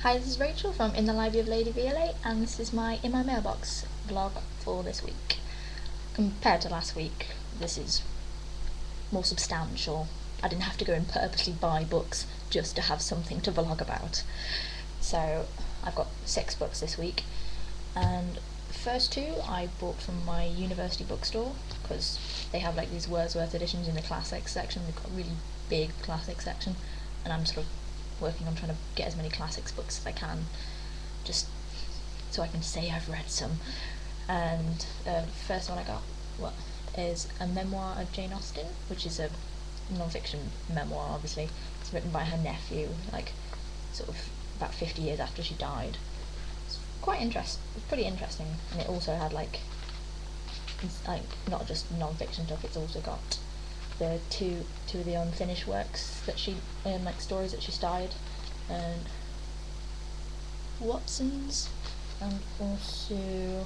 Hi, this is Rachel from In the Library of LadyViolet, and this is my In My Mailbox vlog for this week. Compared to last week, this is more substantial. I didn't have to go and purposely buy books just to have something to vlog about. So I've got 6 books this week, and the first 2 I bought from my university bookstore because they have like these Wordsworth editions in the classics section. They've got a really big classics section, and I'm sort of working on trying to get as many classics books as I can, just so I can say I've read some. And the first one I got is a memoir of Jane Austen, which is a non-fiction memoir. Obviously, it's written by her nephew, like sort of about 50 years after she died. It's pretty interesting, and it also had like not just non-fiction stuff. It's also got the two of the unfinished works that she like stories that she started, and Watson's, and also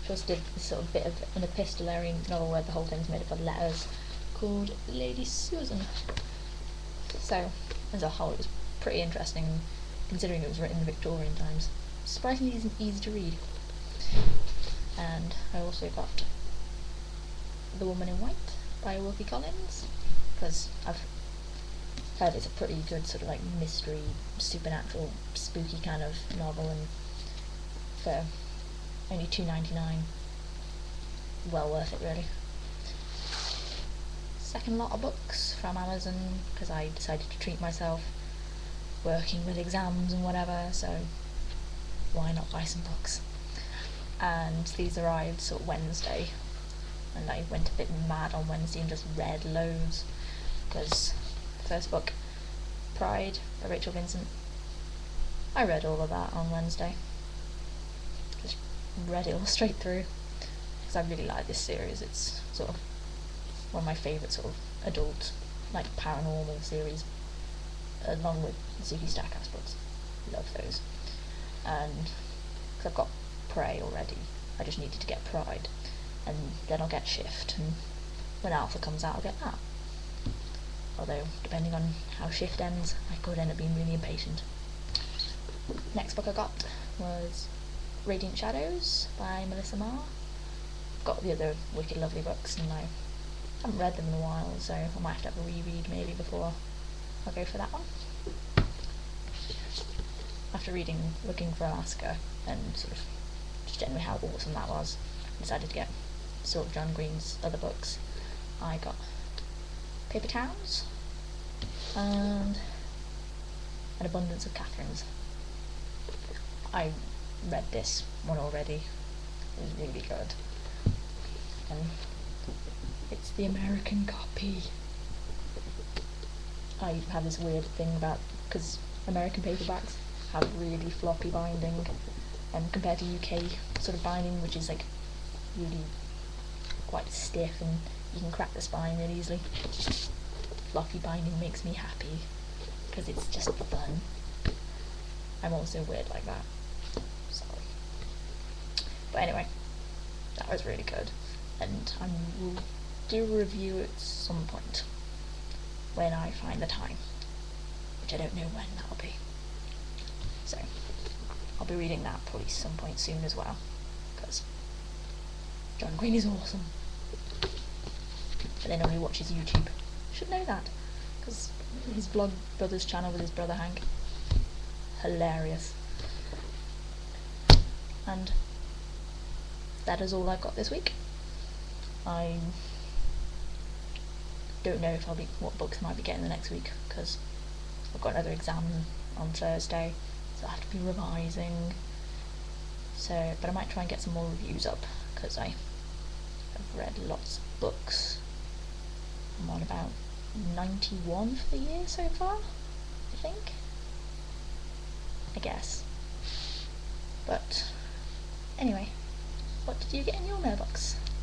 she also did this sort of bit of an epistolary novel where the whole thing's made up of letters called Lady Susan. So as a whole, it was pretty interesting considering it was written in Victorian times. Surprisingly easy to read. And I also got The Woman in White by Wilkie Collins, because I've heard it's a pretty good sort of like mystery, supernatural, spooky kind of novel, and for only $2.99, well worth it really. Second lot of books from Amazon, because I decided to treat myself working with exams and whatever, so why not buy some books? And these arrived sort of Wednesday, and I went a bit mad on Wednesday and just read loads, because the first book, Pride by Rachel Vincent, I read all of that on Wednesday. Just read it all straight through, because I really like this series. It's sort of one of my favourite sort of adult, like paranormal series, along with Ziggy Stackhouse books. Love those. And because I've got Prey already, I just needed to get Pride, and then I'll get Shift, and when Alpha comes out I'll get that. Although, depending on how Shift ends, I could end up being really impatient. Next book I got was Radiant Shadows by Melissa Marr. I've got the other Wicked Lovely books, and I haven't read them in a while, so I might have to have a reread maybe before I'll go for that one. After reading Looking for Alaska and sort of just generally how awesome that was, I decided to get sort of John Green's other books. I got Paper Towns and An Abundance of Catherines. I read this one already. It was really good, and it's the American copy. I have this weird thing about, because American paperbacks have really floppy binding, and compared to UK sort of binding, which is like really quite stiff and you can crack the spine really easily, floppy binding makes me happy because it's just fun. I'm also weird like that, sorry. But anyway, that was really good, and I will do a review at some point when I find the time, which I don't know when that'll be. So I'll be reading that probably some point soon as well, because John Green is awesome. But then only watches YouTube. Should know that, because his Vlog Brothers channel with his brother Hank, hilarious. And that is all I've got this week. I don't know what books I might be getting the next week, because I've got another exam on Thursday, so I have to be revising. So, but I might try and get some more reviews up, because I have read lots of books. I'm on about 91 for the year so far, I think. I guess. But anyway, what did you get in your mailbox?